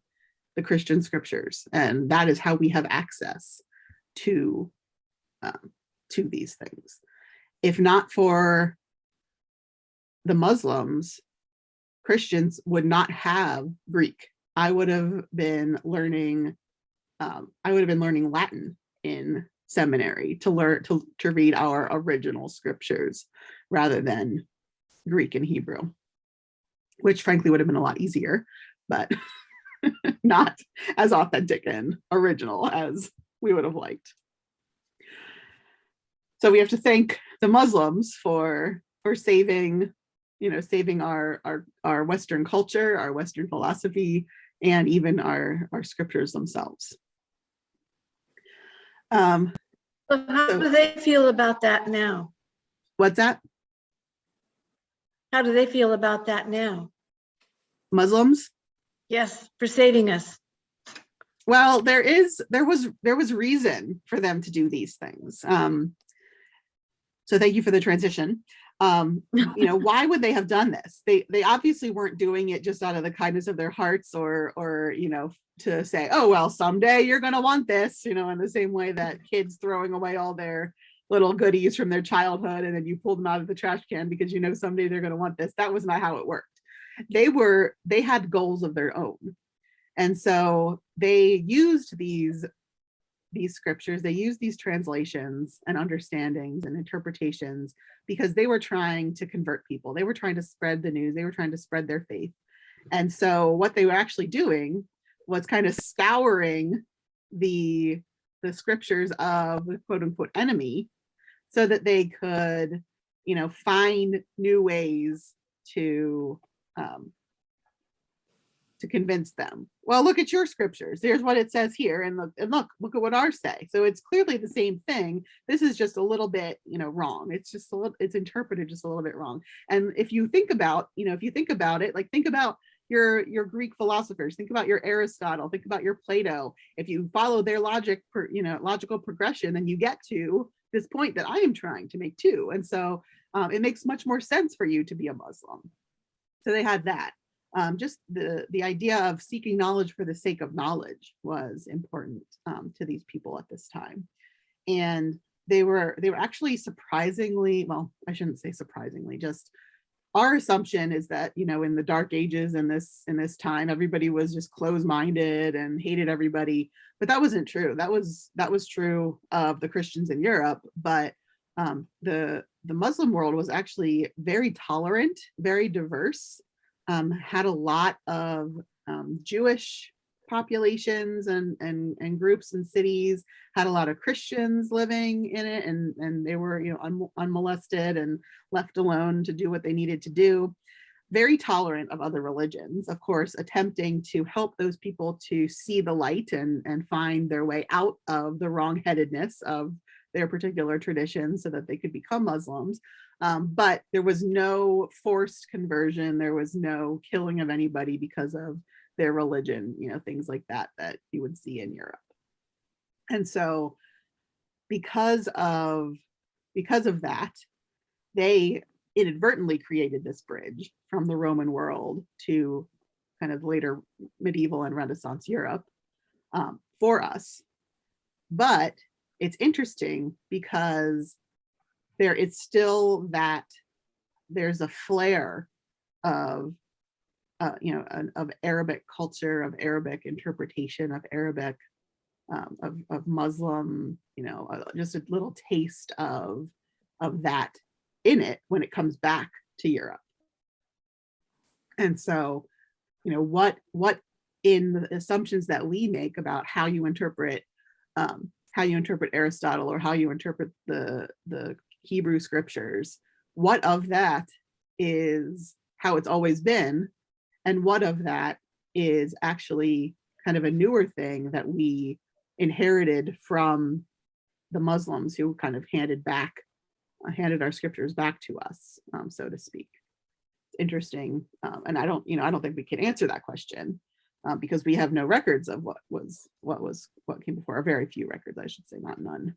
Christian scriptures. And that is how we have access to these things. If not for the Muslims, Christians would not have Greek. I would have been learning Latin in seminary to learn to read our original scriptures rather than Greek and Hebrew, which frankly would have been a lot easier, but not as authentic and original as we would have liked. So we have to thank the Muslims for saving, saving our Western culture, our Western philosophy, and even our scriptures themselves. So how do they feel about that now? What's that? How do they feel about that now? Muslims? Yes, for saving us. Well, there was reason for them to do these things. So thank you for the transition. Why would they have done this? They obviously weren't doing it just out of the kindness of their hearts, or to say, oh well, someday you're going to want this, in the same way that kids throwing away all their little goodies from their childhood and then you pull them out of the trash can because someday they're going to want this. That was not how it worked. They had goals of their own. And so they used these scriptures, they used these translations and understandings and interpretations because they were trying to convert people. They were trying to spread the news. They were trying to spread their faith. And so what they were actually doing was kind of scouring the scriptures of the quote unquote enemy so that they could, find new ways to convince them. Well, look at your scriptures. Here's what it says here, and look at what ours say. So it's clearly the same thing. This is just a little bit, wrong. It's just it's interpreted just a little bit wrong. And if you think about, it, like think about your Greek philosophers, think about your Aristotle, think about your Plato. If you follow their logical progression, then you get to this point that I am trying to make too. And so it makes much more sense for you to be a Muslim. So they had that. Just the idea of seeking knowledge for the sake of knowledge was important to these people at this time. And they were actually surprisingly, well, I shouldn't say surprisingly, just our assumption is that, in the dark ages in this time, everybody was just closed-minded and hated everybody. But that wasn't true. That was true of the Christians in Europe. But the Muslim world was actually very tolerant, very diverse, had a lot of Jewish populations and groups and cities, had a lot of Christians living in it, and they were unmolested and left alone to do what they needed to do. Very tolerant of other religions, of course, attempting to help those people to see the light and find their way out of the wrongheadedness of their particular tradition so that they could become Muslims. But there was no forced conversion. There was no killing of anybody because of their religion, things like that you would see in Europe. And so because of that, they inadvertently created this bridge from the Roman world to kind of later medieval and Renaissance Europe for us. But it's interesting because there is still that there's a flare of of Arabic culture, of Arabic interpretation, of Arabic of Muslim, just a little taste of that in it when it comes back to Europe. And so, what in the assumptions that we make about how you interpret Aristotle or how you interpret the Hebrew scriptures, what of that is how it's always been, and what of that is actually kind of a newer thing that we inherited from the Muslims who kind of handed our scriptures back to us, so to speak. It's interesting, and I don't think we can answer that question because we have no records of what came before, or very few records, I should say, not none,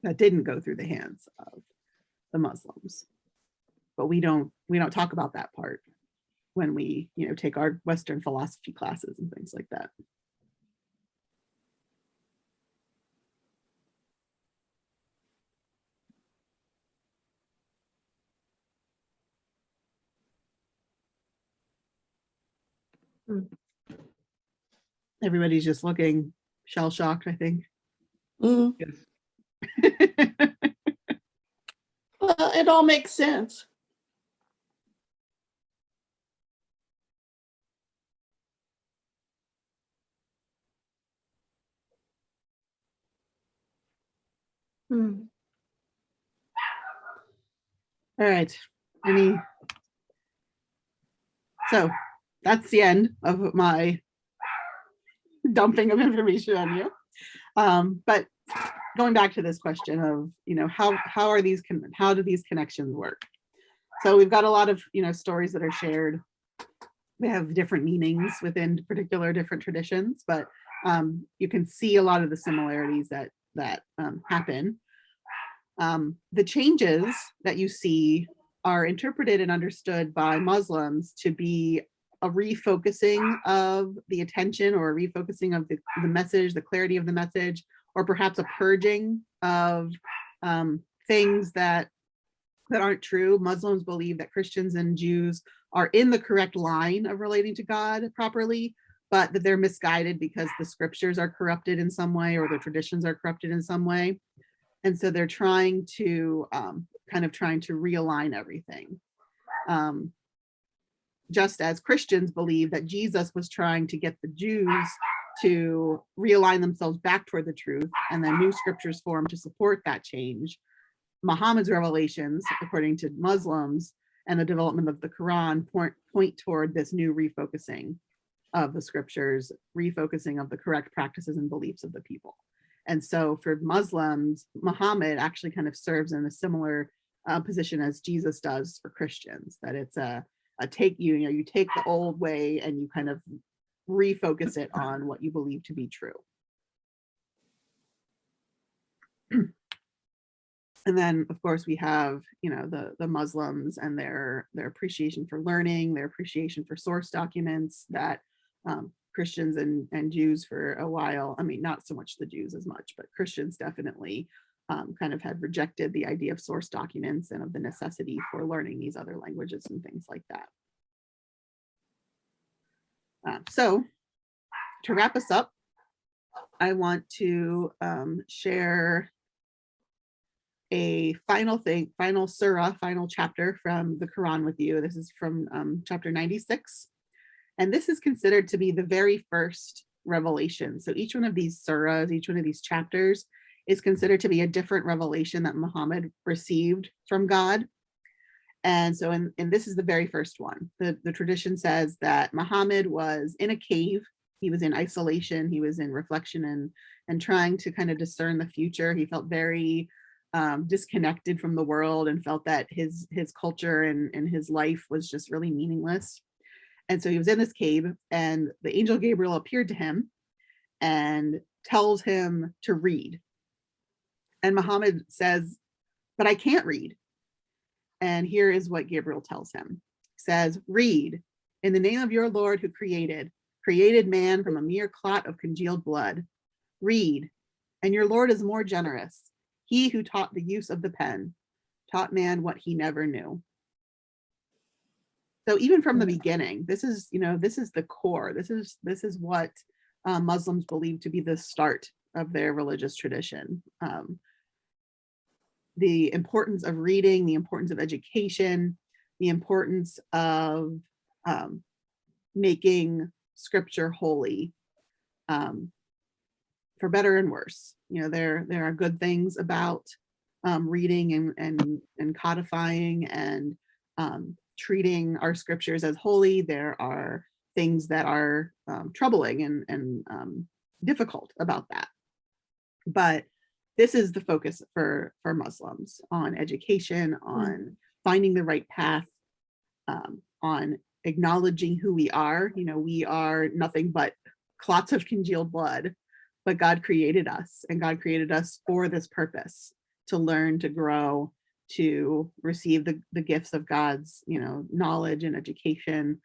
that didn't go through the hands of the Muslims. But we don't talk about that part when we take our Western philosophy classes and things like that. Everybody's just looking shell-shocked, I think. Mm. Yes. Well, it all makes sense. Hmm. All right. So that's the end of my dumping of information on you. But going back to this question of, how do these connections work? So we've got a lot of, stories that are shared. They have different meanings within different traditions, but you can see a lot of the similarities that happen. The changes that you see are interpreted and understood by Muslims to be a refocusing of the attention, or a refocusing of the message, the clarity of the message, or perhaps a purging of things that aren't true. Muslims believe that Christians and Jews are in the correct line of relating to God properly, but that they're misguided because the scriptures are corrupted in some way, or the traditions are corrupted in some way. And so they're trying to realign everything. Just as Christians believe that Jesus was trying to get the Jews to realign themselves back toward the truth, and then new scriptures form to support that change. Muhammad's revelations, according to Muslims, and the development of the Quran point toward this new refocusing of the scriptures, refocusing of the correct practices and beliefs of the people. And so for Muslims, Muhammad actually kind of serves in a similar position as Jesus does for Christians, that it's you take the old way and you kind of refocus it on what you believe to be true. And then, of course, we have, the Muslims and their appreciation for learning, their appreciation for source documents that Christians and Jews for a while, not so much the Jews as much, but Christians definitely kind of had rejected the idea of source documents and of the necessity for learning these other languages and things like that. So to wrap us up, I want to share a final surah, final chapter from the Quran with you. This is from chapter 96. And this is considered to be the very first revelation. So each one of these surahs, each one of these chapters is considered to be a different revelation that Muhammad received from God. And so and this is the very first one. The tradition says that Muhammad was in a cave. He was in isolation. He was in reflection and trying to kind of discern the future. He felt very disconnected from the world and felt that his culture and his life was just really meaningless. And so he was in this cave, and the angel Gabriel appeared to him and tells him to read. And Muhammad says, "But I can't read." And here is what Gabriel tells him. He says, "Read, in the name of your Lord who created man from a mere clot of congealed blood. Read, and your Lord is more generous. He who taught the use of the pen, taught man what he never knew." So even from the beginning, this is the core. This is what Muslims believe to be the start of their religious tradition. The importance of reading, the importance of education, the importance of making scripture holy, for better and worse. There are good things about reading and codifying and treating our scriptures as holy. There are things that are troubling and difficult about that. But this is the focus for Muslims, on education, on finding the right path, on acknowledging who we are. We are nothing but clots of congealed blood, but God created us, and God created us for this purpose, to learn, to grow, to receive the gifts of God's, knowledge and education,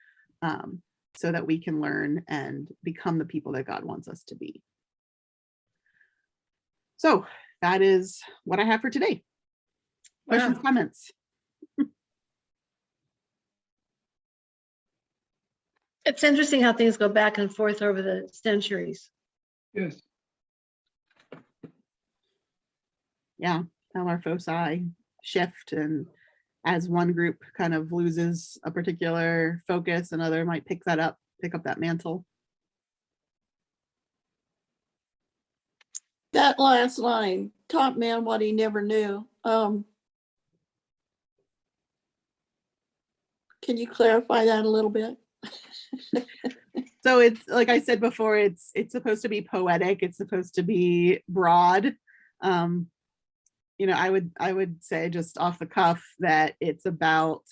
so that we can learn and become the people that God wants us to be. So that is what I have for today. Questions, Wow. comments? It's interesting how things go back and forth over the centuries. Yes. Yeah, how our foci shift, and as one group kind of loses a particular focus, another might pick up that mantle. That last line, taught man what he never knew. Can you clarify that a little bit? So it's like I said before, it's supposed to be poetic. It's supposed to be broad. I would say just off the cuff that it's about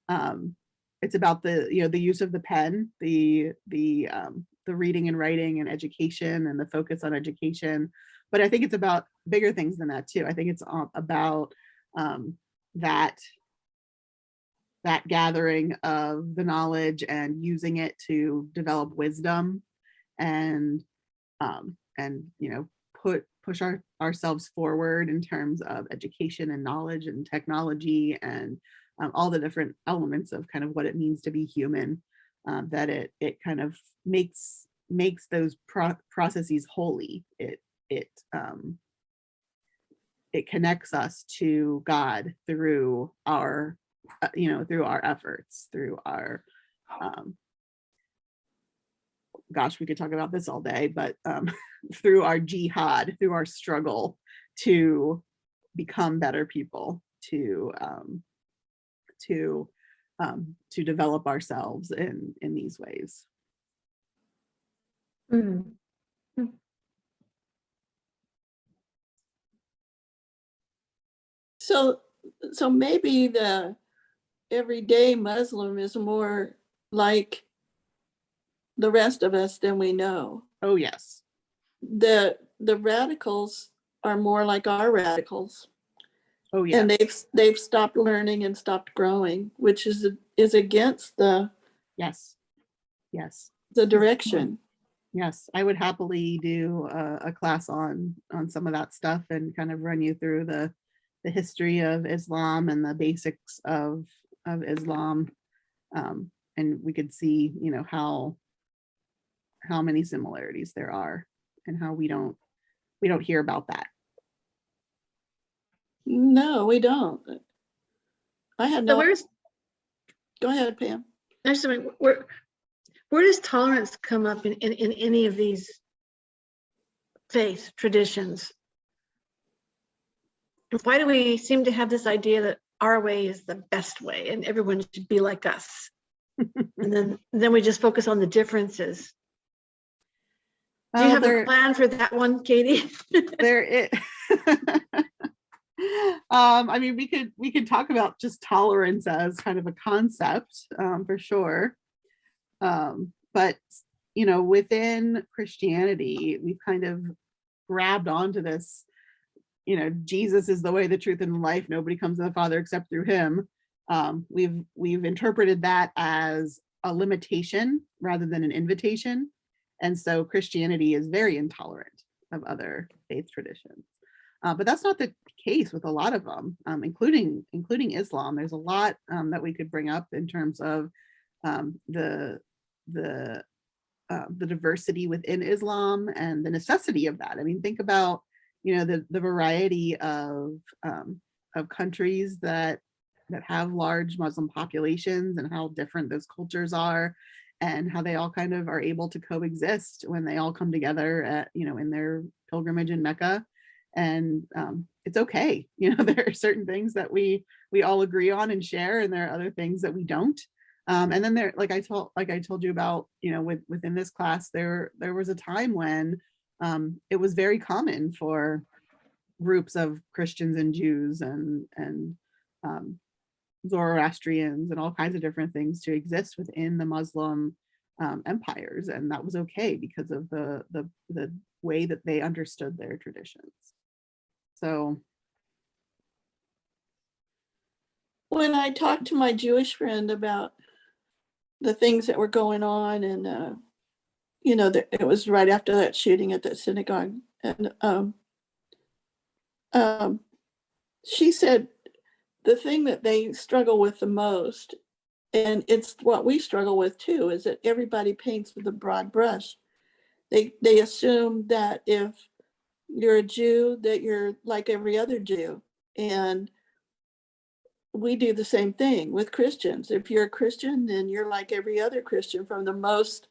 the use of the pen, the reading and writing and education and the focus on education. But I think it's about bigger things than that too. I think it's about that gathering of the knowledge and using it to develop wisdom and push ourselves forward in terms of education and knowledge and technology and all the different elements of kind of what it means to be human, that it kind of makes those processes holy. It connects us to God through our through our efforts, through our gosh, we could talk about this all day, but through our jihad, through our struggle to become better people, to develop ourselves in these ways. Mm. So maybe the everyday Muslim is more like the rest of us than we know. Oh yes. The radicals are more like our radicals. Oh yeah. And they've stopped learning and stopped growing, which is against the Yes. direction. Yes, I would happily do a class on some of that stuff and kind of run you through the history of Islam and the basics of Islam, and we could see how many similarities there are and how we don't hear about that. No, we don't. I had So no. where's, Go ahead, Pam. I just mean, where does tolerance come up in any of these faith traditions? And why do we seem to have this idea that our way is the best way and everyone should be like us? And then we just focus on the differences. Do you have a plan for that one, Katie? I mean, we could talk about just tolerance as kind of a concept, for sure. But within Christianity, we've kind of grabbed onto this, Jesus is the way, the truth, and the life. Nobody comes to the Father except through him. We've interpreted that as a limitation rather than an invitation. And so Christianity is very intolerant of other faith traditions. But that's not the case with a lot of them, including Islam. There's a lot that we could bring up in terms of the diversity within Islam and the necessity of that. I mean, think about the variety of countries that have large Muslim populations and how different those cultures are, and how they all kind of are able to coexist when they all come together at in their pilgrimage in Mecca. And it's okay. There are certain things that we all agree on and share, and there are other things that we don't. And then there, like I told you about, within this class, there was a time when it was very common for groups of Christians and Jews and Zoroastrians and all kinds of different things to exist within the Muslim empires, and that was okay because of the way that they understood their traditions. So When I talked to my Jewish friend about the things that were going on, and it was right after that shooting at that synagogue, and she said the thing that they struggle with the most, and it's what we struggle with too, is that everybody paints with a broad brush. They assume that if you're a Jew, that you're like every other Jew. And we do the same thing with Christians. If you're a Christian, then you're like every other Christian, from the most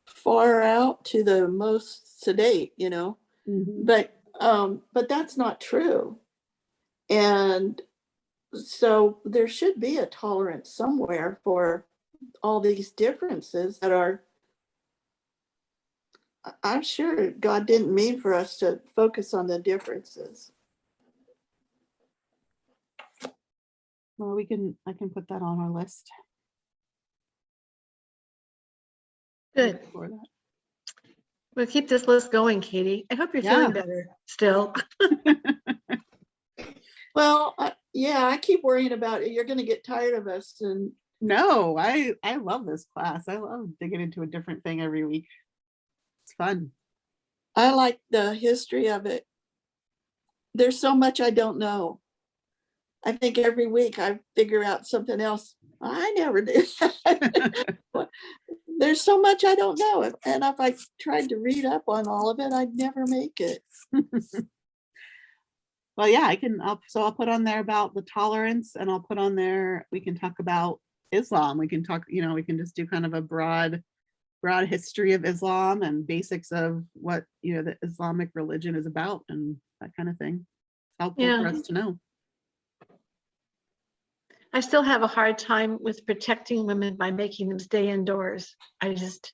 far out to the most sedate, mm-hmm. But that's not true. And So there should be a tolerance somewhere for all these differences that are, I'm sure God didn't mean for us to focus on the differences. Well, I can put that on our list. Good. For that. We'll keep this list going, Katie. I hope you're Yeah. feeling better still. Well, yeah, I keep worrying about it. You're going to get tired of us. And No, I love this class. I love digging into a different thing every week. It's fun. I like the history of it. There's so much I don't know. I think every week I figure out something else I never did. There's so much I don't know. And if I tried to read up on all of it, I'd never make it. Well, yeah, I'll put on there about the tolerance, and I'll put on there, we can talk about Islam. We can talk, we can just do kind of a broad history of Islam and basics of what, the Islamic religion is about and that kind of thing. It's helpful for us to know. I still have a hard time with protecting women by making them stay indoors. I just,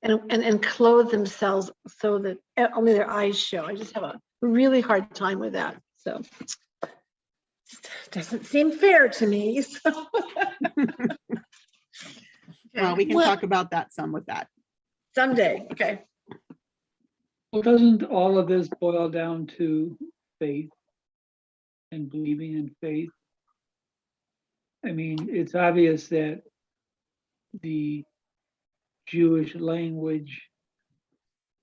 and clothe themselves so that only their eyes show. I just have a really hard time with that. So doesn't seem fair to me. So. Well, we can talk about that some with that. Someday, okay. Well, doesn't all of this boil down to faith and believing in faith? I mean, it's obvious that the Jewish language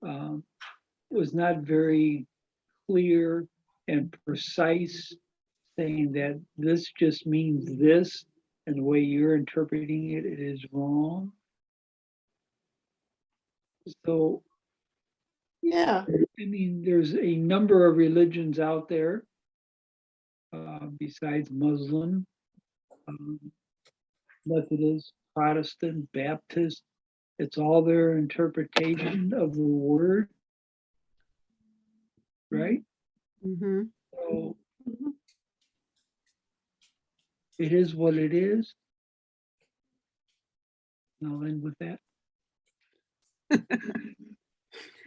was not very clear and precise, saying that this just means this, and the way you're interpreting it, it is wrong. So, Yeah. I mean, there's a number of religions out there besides Muslim, Methodist, Protestant, Baptist. It's all their interpretation of the word, right? Mm-hmm. So it is what it is. And I'll end with that.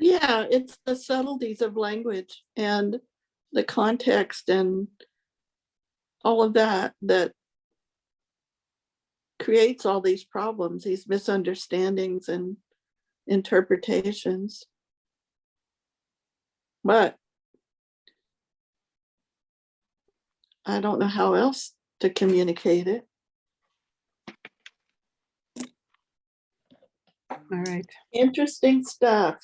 Yeah, it's the subtleties of language and the context and all of that that creates all these problems, these misunderstandings and interpretations. But I don't know how else to communicate it. All right. Interesting stuff.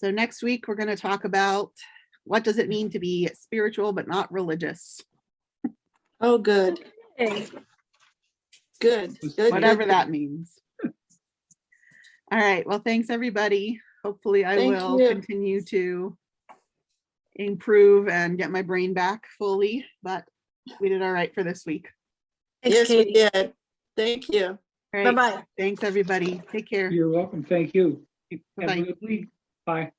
So next week, we're going to talk about what does it mean to be spiritual but not religious? Oh, good. Hey, Good. Good. Whatever good. that means. All right. Well, thanks, everybody. Hopefully I Thank will you. continue to improve and get my brain back fully, but we did all right for this week. thanks, Yes, Katie. we did. Thank you. All right. Bye-bye. Thanks, everybody. Take care. You're welcome. Thank you. Have Bye-bye. a good week. Bye.